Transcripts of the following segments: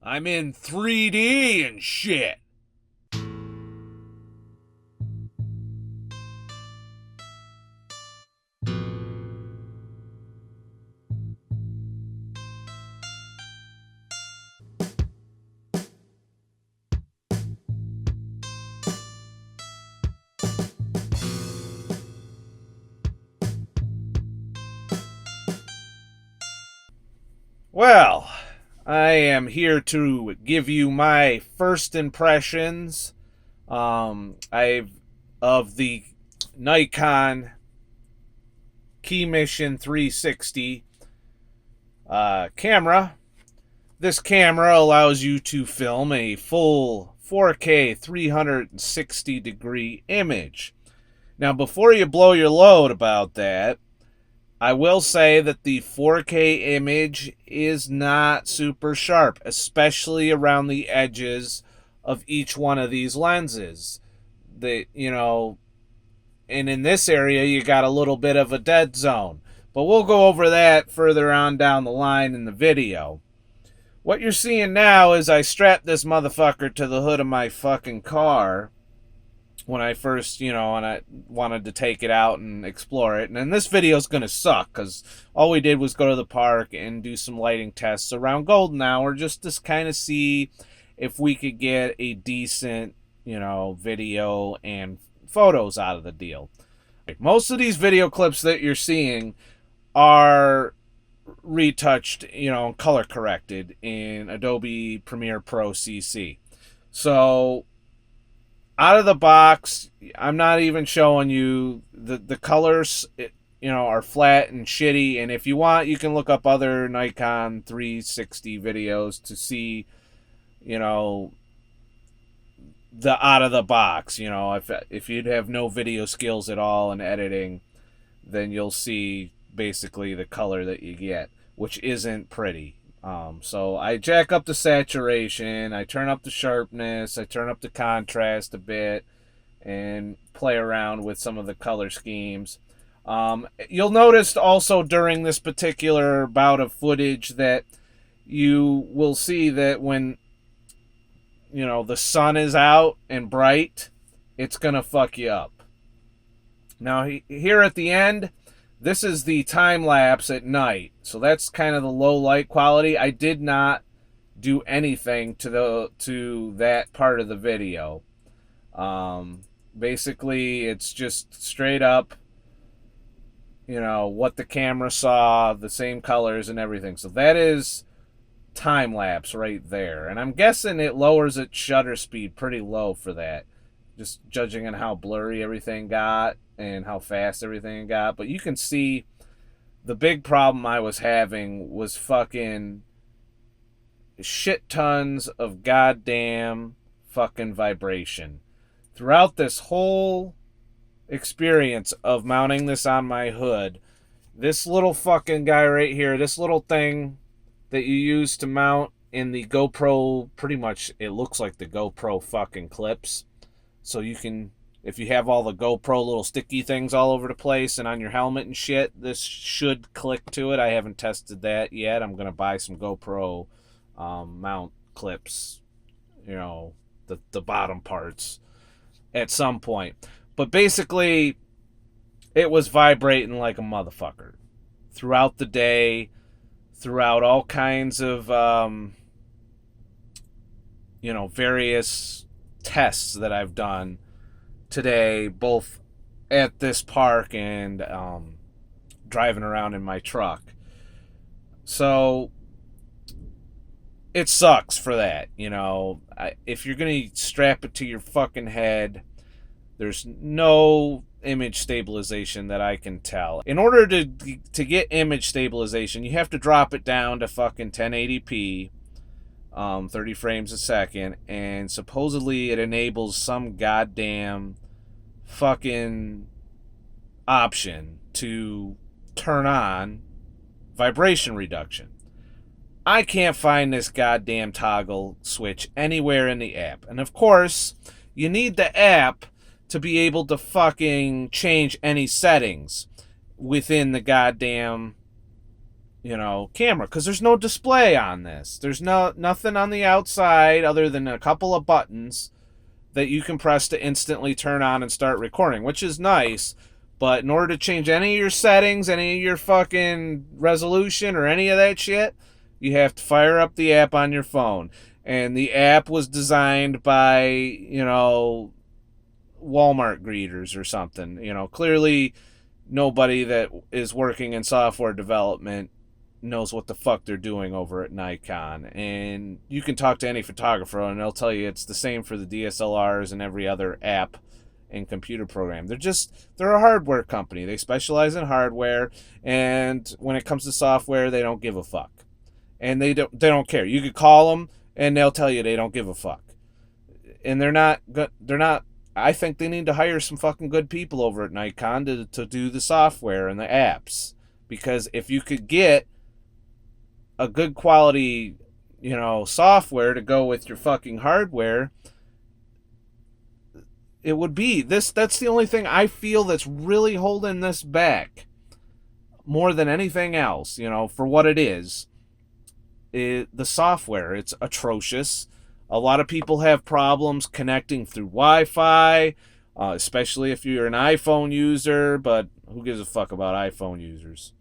I'm in 3D and shit. Well, I am here to give you my first impressions I've of the Nikon KeyMission 360 camera. This camera allows you to film a full 4K 360 degree image. Now, before you blow your load about that, I will say that the 4K image is not super sharp, especially around the edges of each one of these lenses. And in this area, you got a little bit of a dead zone. But we'll go over that further on down the line in the video. What you're seeing now is I strapped this motherfucker to the hood of my fucking car when I first, and I wanted to take it out and explore it. And then this video is going to suck because all we did was go to the park and do some lighting tests around golden hour just to kind of see if we could get a decent, video and photos out of the deal. Most of these video clips that you're seeing are retouched, color corrected in Adobe Premiere Pro CC. So out of the box, I'm not even showing you the colors, are flat and shitty. And if you want, you can look up other Nikon 360 videos to see, the out of the box. If you'd have no video skills at all in editing, then you'll see basically the color that you get, which isn't pretty. So I jack up the saturation, I turn up the sharpness, I turn up the contrast a bit, and play around with some of the color schemes. You'll notice also during this particular bout of footage that you will see that when, the sun is out and bright, it's going to fuck you up. Now, here at the end, this is the time lapse at night. So that's kind of the low light quality. I did not do anything to that part of the video. Basically, it's just straight up, what the camera saw, the same colors and everything. So that is time lapse right there. And I'm guessing it lowers its shutter speed pretty low for that, just judging on how blurry everything got and how fast everything got. But you can see the big problem I was having was fucking shit tons of goddamn fucking vibration. Throughout this whole experience of mounting this on my hood, this little fucking guy right here, this little thing that you use to mount in the GoPro, pretty much it looks like the GoPro fucking clips. So you can, if you have all the GoPro little sticky things all over the place and on your helmet and shit, this should click to it. I haven't tested that yet. I'm going to buy some GoPro mount clips, the bottom parts at some point. But basically, it was vibrating like a motherfucker throughout the day, throughout all kinds of, various tests that I've done today, both at this park and driving around in my truck. So it sucks for that. If you're going to strap it to your fucking head, there's no image stabilization that I can tell. In order to get image stabilization, you have to drop it down to fucking 1080p, 30 frames a second, and supposedly it enables some goddamn fucking option to turn on vibration reduction. I can't find this goddamn toggle switch anywhere in the app. And of course, you need the app to be able to fucking change any settings within the goddamn camera, because there's no display on this. There's nothing on the outside other than a couple of buttons that you can press to instantly turn on and start recording, which is nice. But in order to change any of your settings, any of your fucking resolution or any of that shit, you have to fire up the app on your phone. And the app was designed by, Walmart greeters or something. Clearly nobody that is working in software development knows what the fuck they're doing over at Nikon. And you can talk to any photographer and they'll tell you it's the same for the DSLRs and every other app and computer program. They're a hardware company. They specialize in hardware, and when it comes to software, they don't give a fuck. And they don't care. You could call them and they'll tell you they don't give a fuck. And they're not I think they need to hire some fucking good people over at Nikon to do the software and the apps. Because if you could get a good quality, software to go with your fucking hardware, it would be this. That's the only thing I feel that's really holding this back more than anything else, for what it is. The software, it's atrocious. A lot of people have problems connecting through Wi-Fi, especially if you're an iPhone user, but who gives a fuck about iPhone users?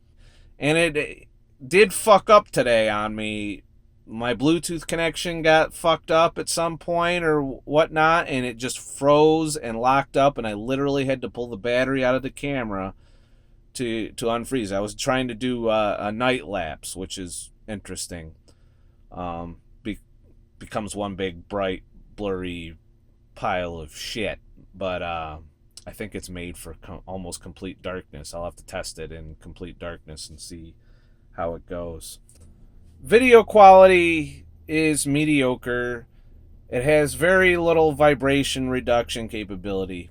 And it did fuck up today on me. My Bluetooth connection got fucked up at some point or whatnot, and it just froze and locked up, and I literally had to pull the battery out of the camera to unfreeze. I was trying to do a night lapse, which is interesting. Becomes one big bright blurry pile of shit, but I think it's made for almost complete darkness. I'll have to test it in complete darkness and see how it goes. Video quality is mediocre. It has very little vibration reduction capability.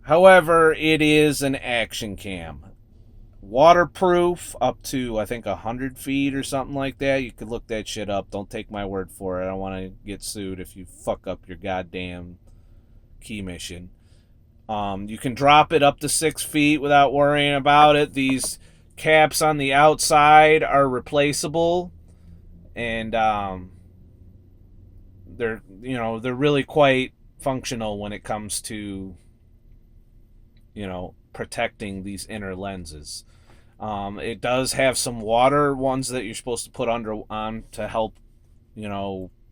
However, it is an action cam. Waterproof up to, I think, 100 feet or something like that. You could look that shit up. Don't take my word for it. I don't want to get sued if you fuck up your goddamn KeyMission. You can drop it up to 6 feet without worrying about it. These caps on the outside are replaceable, and they're really quite functional when it comes to protecting these inner lenses. It does have some water ones that you're supposed to put on to help,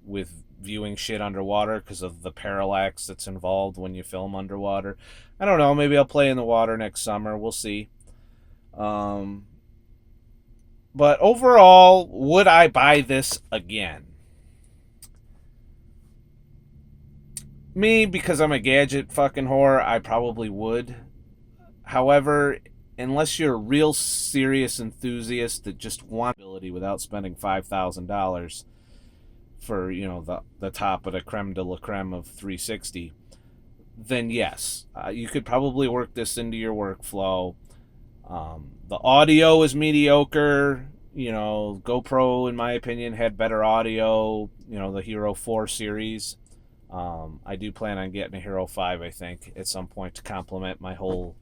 with viewing shit underwater because of the parallax that's involved when you film underwater. I don't know. Maybe I'll play in the water next summer. We'll see. But overall, would I buy this again? Me, because I'm a gadget fucking whore, I probably would. However, unless you're a real serious enthusiast that just wants ability without spending $5,000 for, the top of the creme de la creme of 360, then yes, you could probably work this into your workflow. The audio is mediocre. GoPro, in my opinion, had better audio. The Hero 4 series. I do plan on getting a Hero 5, I think, at some point to complement my whole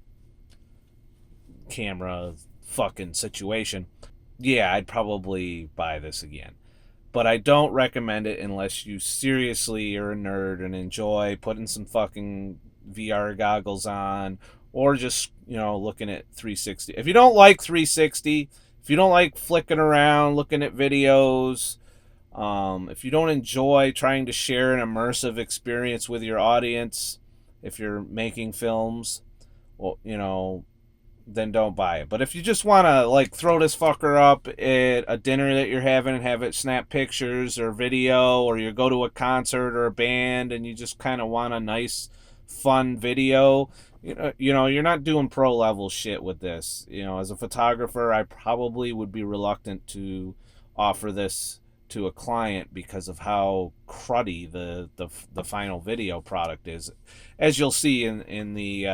camera fucking situation. Yeah, I'd probably buy this again. But I don't recommend it unless you seriously are a nerd and enjoy putting some fucking VR goggles on, or just, looking at 360. If you don't like 360, if you don't like flicking around, looking at videos, if you don't enjoy trying to share an immersive experience with your audience, if you're making films, well, then don't buy it. But if you just want to throw this fucker up at a dinner that you're having and have it snap pictures or video, or you go to a concert or a band and you just kind of want a nice fun video, you're not doing pro level shit with this. As a photographer, I probably would be reluctant to offer this to a client because of how cruddy the final video product is, as you'll see in the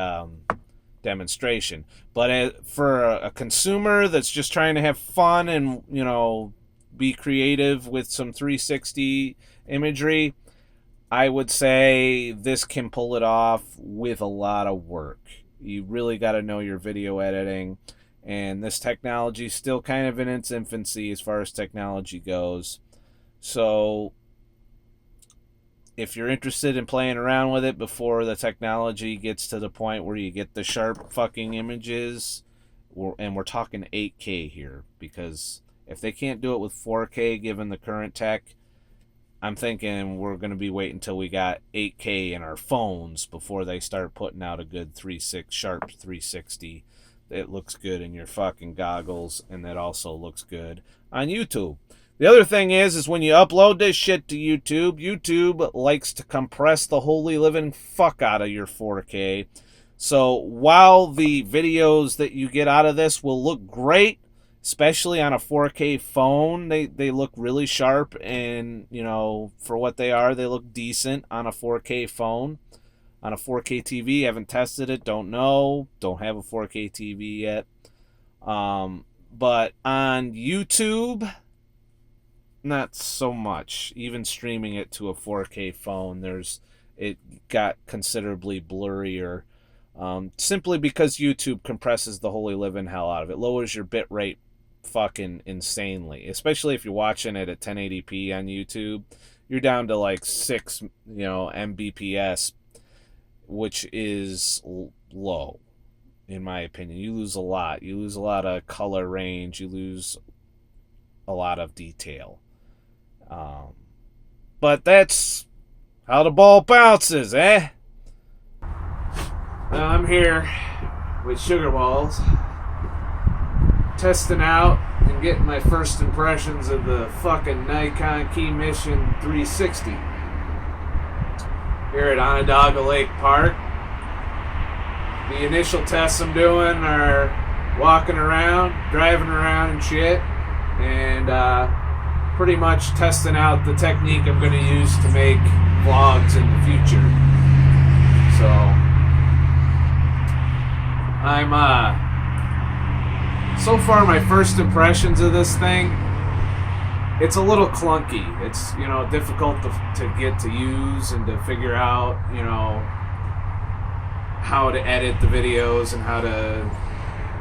demonstration. But for a consumer that's just trying to have fun and be creative with some 360 imagery, I would say this can pull it off with a lot of work. You really got to know your video editing, and this technology is still kind of in its infancy as far as technology goes. So if you're interested in playing around with it before the technology gets to the point where you get the sharp fucking images, and we're talking 8K here, because if they can't do it with 4K given the current tech, I'm thinking we're going to be waiting until we got 8K in our phones before they start putting out a good sharp 360 that looks good in your fucking goggles, and that also looks good on YouTube. The other thing is when you upload this shit to YouTube, YouTube likes to compress the holy living fuck out of your 4K. So while the videos that you get out of this will look great, especially on a 4K phone, they look really sharp, and, you know, for what they are, they look decent on a 4K phone. On a 4K TV, haven't tested it, don't know, don't have a 4K TV yet. But on YouTube, not so much. Even streaming it to a 4K phone, it got considerably blurrier. Simply because YouTube compresses the holy living hell out of it, lowers your bit rate fucking insanely, especially if you're watching it at 1080p on YouTube. You're down to like 6 Mbps, which is low in my opinion. You lose a lot of color range, you lose a lot of detail, but that's how the ball bounces, eh? Now I'm here with Sugar Balls, testing out and getting my first impressions of the fucking Nikon KeyMission 360 here at Onondaga Lake Park. The initial tests I'm doing are walking around, driving around and shit, and pretty much testing out the technique I'm going to use to make vlogs in the future. So so far my first impressions of this thing, it's a little clunky. It's, difficult to get to use and to figure out, how to edit the videos and how to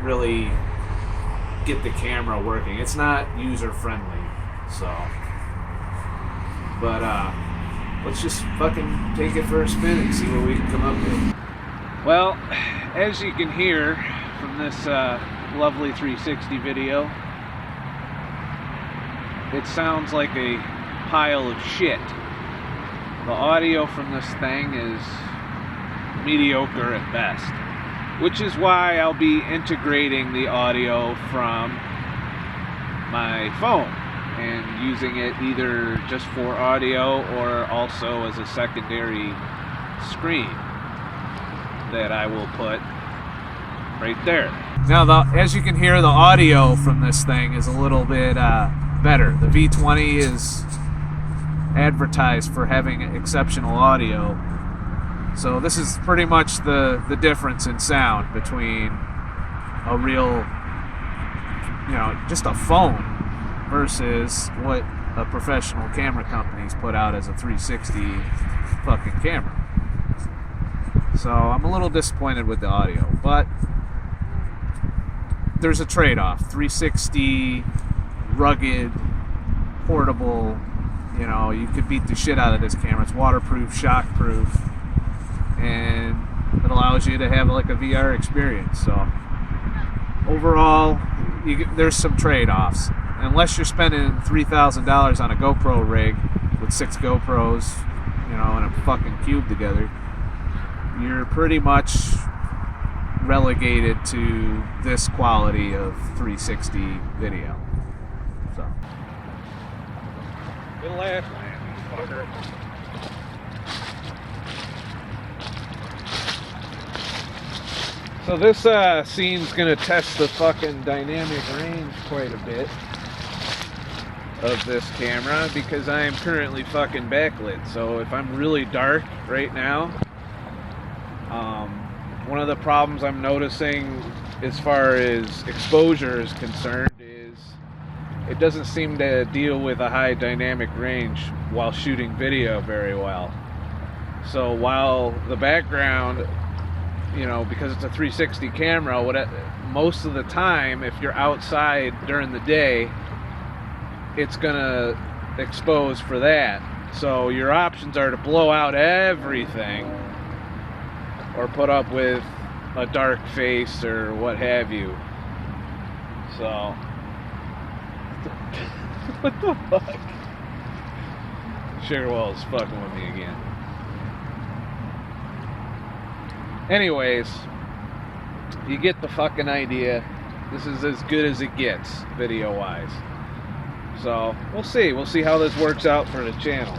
really get the camera working. It's not user friendly, so. But let's just fucking take it for a spin and see what we can come up with. Well, as you can hear from this lovely 360 video, it sounds like a pile of shit. The audio from this thing is mediocre at best, which is why I'll be integrating the audio from my phone and using it either just for audio or also as a secondary screen that I will put right there. Now, as you can hear, the audio from this thing is a little bit better. The V20 is advertised for having exceptional audio, so this is pretty much the difference in sound between a real, just a phone versus what a professional camera company's put out as a 360 fucking camera. So I'm a little disappointed with the audio, but there's a trade-off. 360, rugged, portable, you could beat the shit out of this camera. It's waterproof, shockproof, and it allows you to have like a VR experience. So overall, there's some trade-offs. Unless you're spending $3,000 on a GoPro rig with 6 GoPros, and a fucking cube together, you're pretty much relegated to this quality of 360 video. So, good laugh, man, fucker. So this scene's gonna test the fucking dynamic range quite a bit of this camera, because I am currently fucking backlit. So if I'm really dark right now, one of the problems I'm noticing as far as exposure is concerned is it doesn't seem to deal with a high dynamic range while shooting video very well. So while the background you know, because it's a 360 camera, most of the time, if you're outside during the day, it's gonna expose for that. So your options are to blow out everything or put up with a dark face or what have you. So what the fuck? Sugarwell's fucking with me again. Anyways, you get the fucking idea. This is as good as it gets, video-wise. So, we'll see. We'll see how this works out for the channel.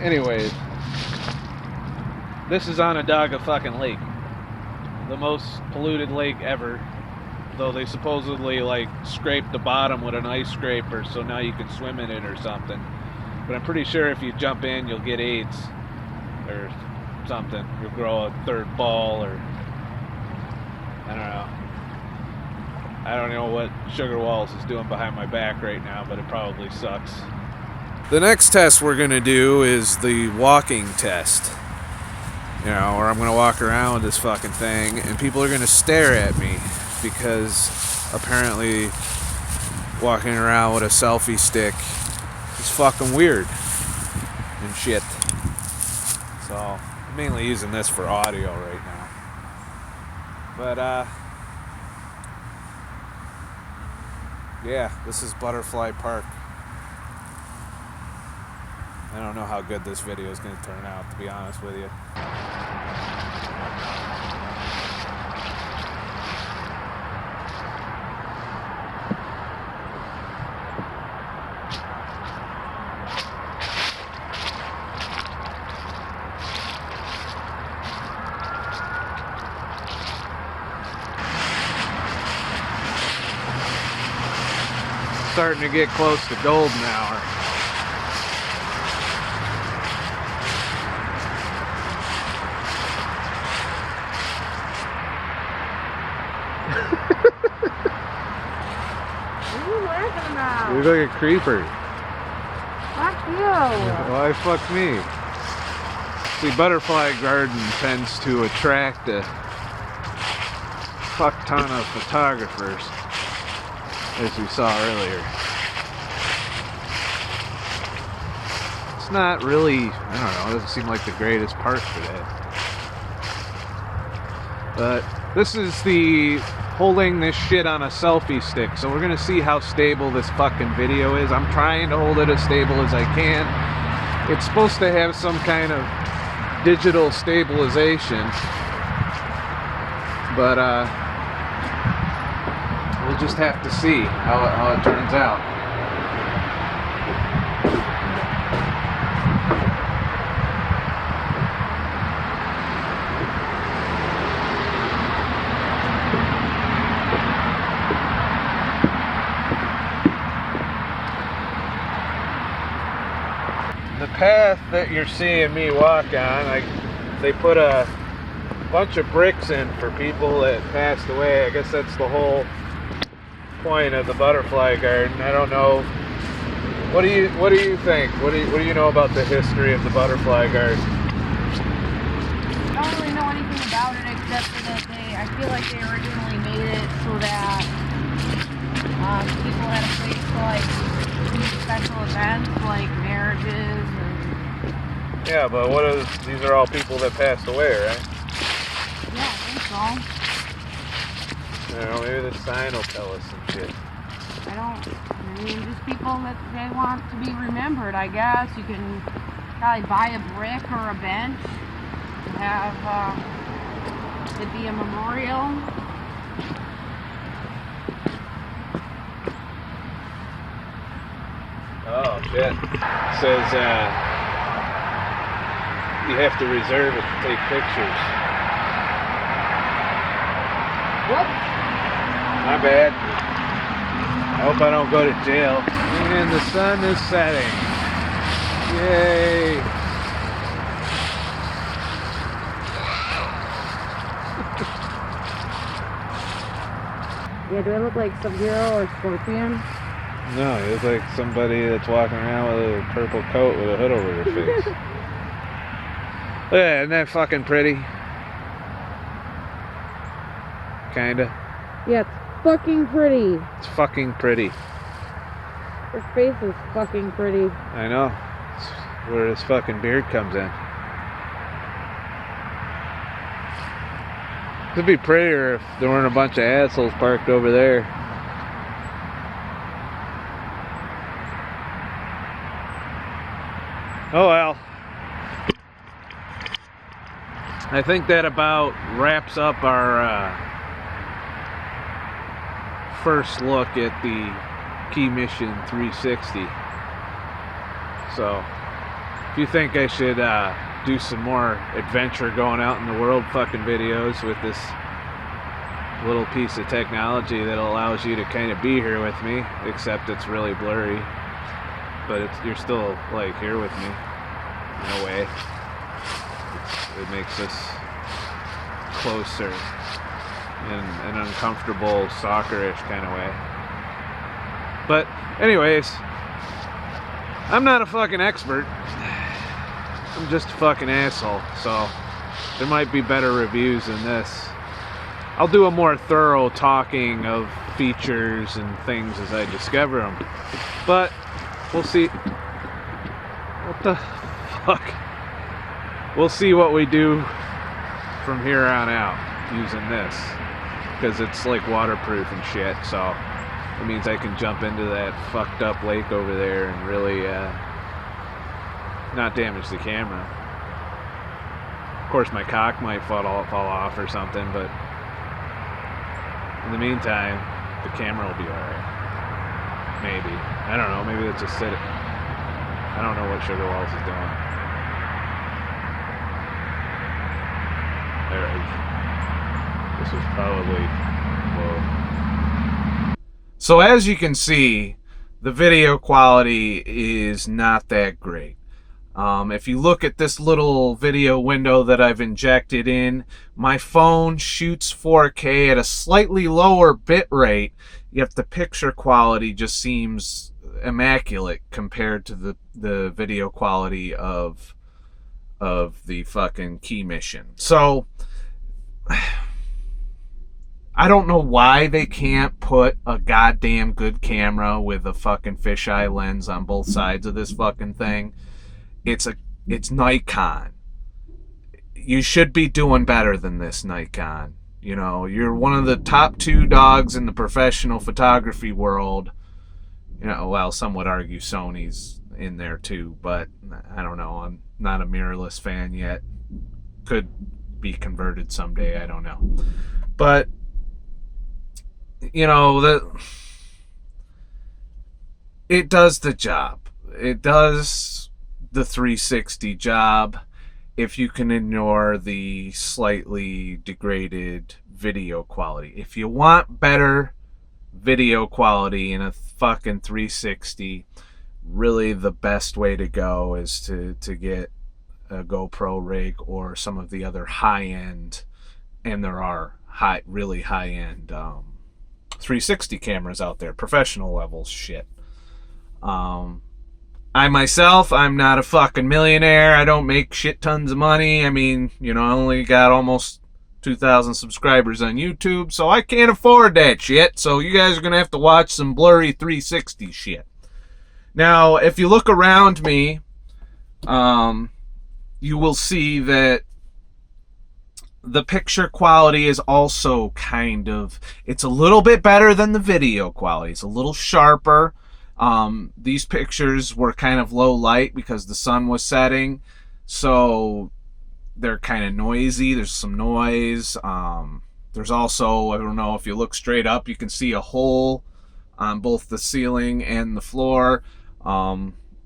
Anyways, this is Onondaga fucking Lake. The most polluted lake ever. Though they supposedly, like, scraped the bottom with an ice scraper, so now you can swim in it or something. But I'm pretty sure if you jump in, you'll get AIDS. Or something. You'll grow a third ball, or... I don't know. I don't know what Sugar Walls is doing behind my back right now, but it probably sucks. The next test we're going to do is the walking test. You know, where I'm going to walk around this fucking thing, and people are going to stare at me, because apparently walking around with a selfie stick is fucking weird and shit. So, I'm mainly using this for audio right now. But, yeah, this is Butterfly Park. I don't know how good this video is going to turn out, to be honest with you. Starting to get close to golden hour. What are you laughing about? You look at creepers. Fuck you. Why fuck me? See, Butterfly Garden tends to attract a fuck ton of photographers, as we saw earlier. It's not really, I don't know, it doesn't seem like the greatest park for that. But this is the holding this shit on a selfie stick, so we're gonna see how stable this fucking video is. I'm trying to hold it as stable as I can. It's supposed to have some kind of digital stabilization, but we'll just have to see how it turns out. The path that you're seeing me walk on, they put a bunch of bricks in for people that passed away. I guess that's the whole point of the Butterfly Garden. I don't know. What do you think? What do you know about the history of the Butterfly Garden? I don't really know anything about it except for that I feel like they originally made it so that people had a place to like do special events like marriages and... Yeah, but these are all people that passed away, right? Yeah, I think so. I don't know, maybe the sign will tell us some shit. I mean, just people that they want to be remembered, I guess. You can probably buy a brick or a bench and have it be a memorial. Oh, shit. It says, you have to reserve it to take pictures. Whoops. My bad. I hope I don't go to jail. And the sun is setting. Yay. Yeah, do I look like Sub-Zero or Scorpion? No, he looks like somebody that's walking around with a purple coat with a hood over their face. Yeah, isn't that fucking pretty? Kinda. Yeah, it's fucking pretty. It's fucking pretty. Her face is fucking pretty. I know. It's where his fucking beard comes in. It'd be prettier if there weren't a bunch of assholes parked over there. Oh well. I think that about wraps up our first look at the KeyMission 360. So, if you think I should do some more adventure going out in the world fucking videos with this little piece of technology that allows you to kind of be here with me, except it's really blurry, but you're still like here with me in a way. It makes us closer in an uncomfortable stalkerish kind of way. But anyways, I'm not a fucking expert. I'm just a fucking asshole, so there might be better reviews than this. I'll do a more thorough talking of features and things as I discover them. But we'll see. What the fuck? We'll see what we do from here on out using this, because it's like waterproof and shit, so it means I can jump into that fucked up lake over there and really not damage the camera. Of course my cock might fall off or something, but in the meantime the camera will be alright. Maybe. I don't know, maybe it's just sit. I don't know what Sugar Walls is doing. This was probably low. So as you can see, the video quality is not that great. If you look at this little video window that I've injected in, my phone shoots 4K at a slightly lower bit rate, yet the picture quality just seems immaculate compared to the video quality of the fucking KeyMission. So I don't know why they can't put a goddamn good camera with a fucking fisheye lens on both sides of this fucking thing. It's Nikon. You should be doing better than this, Nikon. You know, you're one of the top 2 dogs in the professional photography world. You know, well, some would argue Sony's in there too, but I don't know. I'm not a mirrorless fan yet. Could be converted someday, I don't know. But you know, it does the job. It does the 360 job if you can ignore the slightly degraded video quality. If you want better video quality in a fucking 360, really the best way to go is to get a GoPro rig or some of the other high-end, and there are really high-end 360 cameras out there, professional level shit. I myself, I'm not a fucking millionaire. I don't make shit tons of money. I mean, you know, I only got almost 2,000 subscribers on YouTube, so I can't afford that shit. So you guys are going to have to watch some blurry 360 shit. Now, if you look around me, you will see that the picture quality is also kind of, it's a little bit better than the video quality. It's a little sharper. These pictures were kind of low light because the sun was setting, so they're kind of noisy. There's some noise. There's also, I don't know, if you look straight up, you can see a hole on both the ceiling and the floor.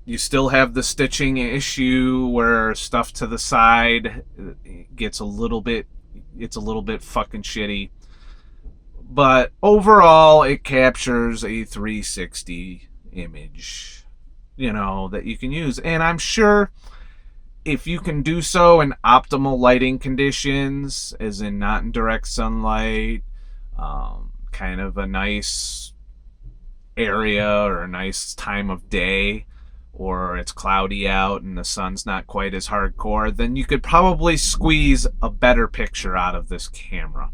You still have the stitching issue where stuff to the side gets a little bit, it's a little bit fucking shitty. But overall, it captures a 360 image, you know, that you can use. And I'm sure if you can do so in optimal lighting conditions, as in not in direct sunlight, kind of a nice area or a nice time of day, or it's cloudy out and the sun's not quite as hardcore, then you could probably squeeze a better picture out of this camera.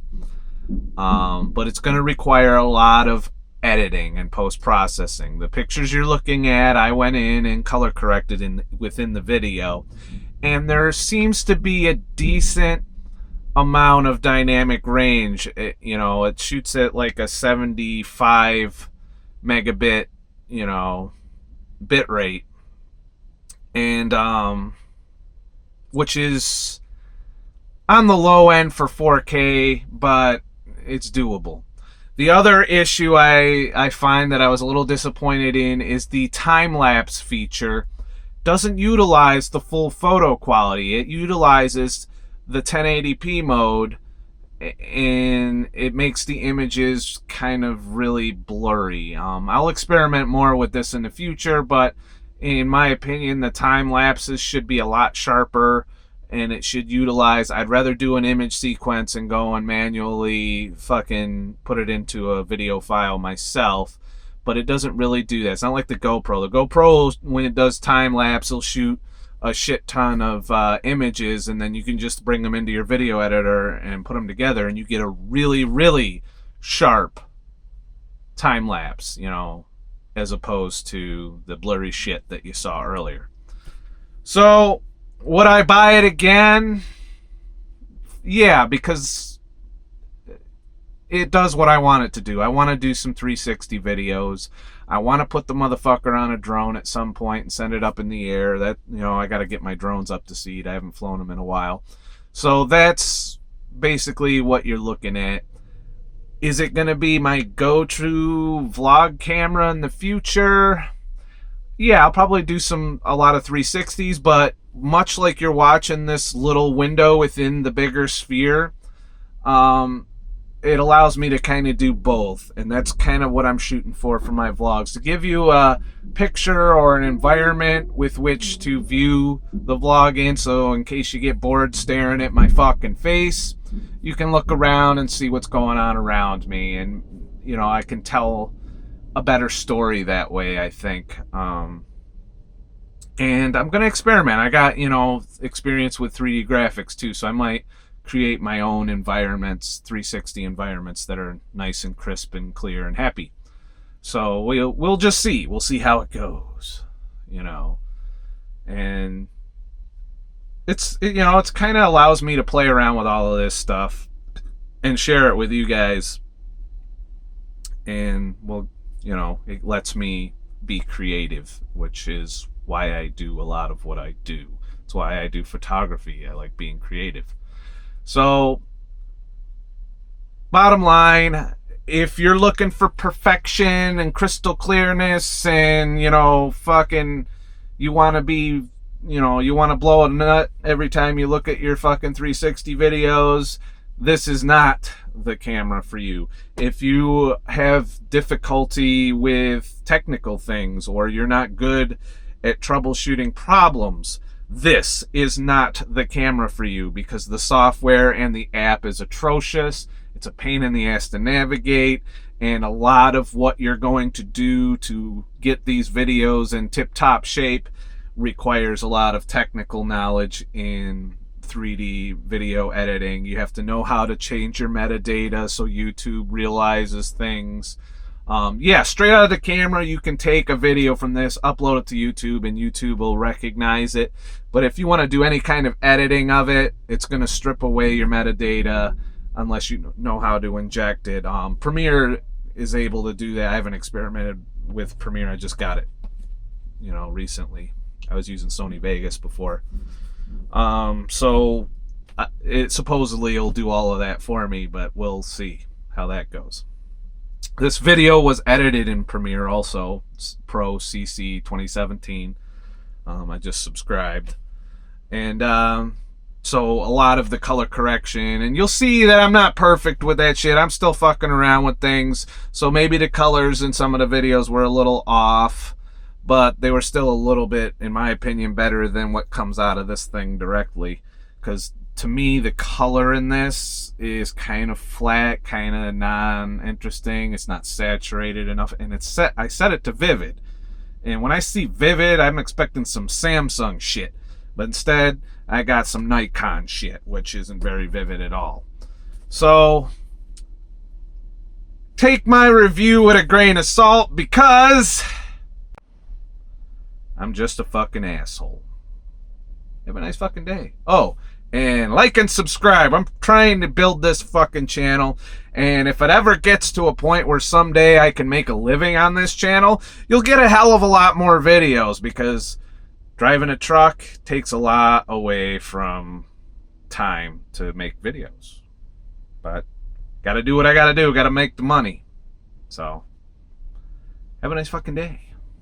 But it's going to require a lot of editing and post-processing. The pictures you're looking at, I went in and color corrected within the video, and there seems to be a decent amount of dynamic range. It shoots at like a 75 megabit, bit rate, and which is on the low end for 4K, but it's doable. The other issue I find that I was a little disappointed in is the time-lapse feature doesn't utilize the full photo quality. It utilizes the 1080p mode, and it makes the images kind of really blurry. I'll experiment more with this in the future, but in my opinion, the time lapses should be a lot sharper, and it should utilize, I'd rather do an image sequence and go and manually fucking put it into a video file myself, but it doesn't really do that. It's not like the GoPro. The GoPro, when it does time lapse, it'll shoot a shit ton of images, and then you can just bring them into your video editor and put them together, and you get a really, really sharp time lapse, as opposed to the blurry shit that you saw earlier. So, would I buy it again? Yeah, because it does what I want it to do. I want to do some 360 videos. I want to put the motherfucker on a drone at some point and send it up in the air. That, I got to get my drones up to speed. I haven't flown them in a while. So that's basically what you're looking at. Is it going to be my go-to vlog camera in the future? Yeah, I'll probably do a lot of 360s, but much like you're watching this little window within the bigger sphere, it allows me to kind of do both, and that's kind of what I'm shooting for my vlogs, to give you a picture or an environment with which to view the vlog in, so in case you get bored staring at my fucking face, you can look around and see what's going on around me, and I can tell a better story that way, I think. And I'm gonna experiment. I got experience with 3D graphics too, so I might create my own environments, 360 environments that are nice and crisp and clear and happy. So we'll just see. We'll see how it goes, and it's kind of allows me to play around with all of this stuff and share it with you guys, and it lets me be creative, which is why I do a lot of what I do. It's why I do photography. I like being creative. So, bottom line, if you're looking for perfection and crystal clearness and, fucking, you want to be, you want to blow a nut every time you look at your fucking 360 videos, this is not the camera for you. If you have difficulty with technical things, or you're not good at troubleshooting problems, this is not the camera for you, because the software and the app is atrocious. It's a pain in the ass to navigate, and a lot of what you're going to do to get these videos in tip-top shape requires a lot of technical knowledge in 3D video editing. You have to know how to change your metadata so YouTube realizes things. Straight out of the camera, you can take a video from this, upload it to YouTube, and YouTube will recognize it. But if you want to do any kind of editing of it, it's going to strip away your metadata unless you know how to inject it. Premiere is able to do that. I haven't experimented with Premiere. I just got it, recently. I was using Sony Vegas before. So it supposedly will do all of that for me, but we'll see how that goes. This video was edited in Premiere also, Pro CC 2017. I just subscribed. And so a lot of the color correction, and you'll see that I'm not perfect with that shit. I'm still fucking around with things. So maybe the colors in some of the videos were a little off, but they were still a little bit, in my opinion, better than what comes out of this thing directly. Because to me, the color in this is kind of flat, kind of non-interesting. It's not saturated enough, and it's set. I set it to vivid, and when I see vivid, I'm expecting some Samsung shit, but instead, I got some Nikon shit, which isn't very vivid at all. So, take my review with a grain of salt, because I'm just a fucking asshole. Have a nice fucking day. Oh, and like and subscribe. I'm trying to build this fucking channel, and if it ever gets to a point where someday I can make a living on this channel, you'll get a hell of a lot more videos, because driving a truck takes a lot away from time to make videos. But gotta do what I gotta do. Gotta make the money. So, have a nice fucking day.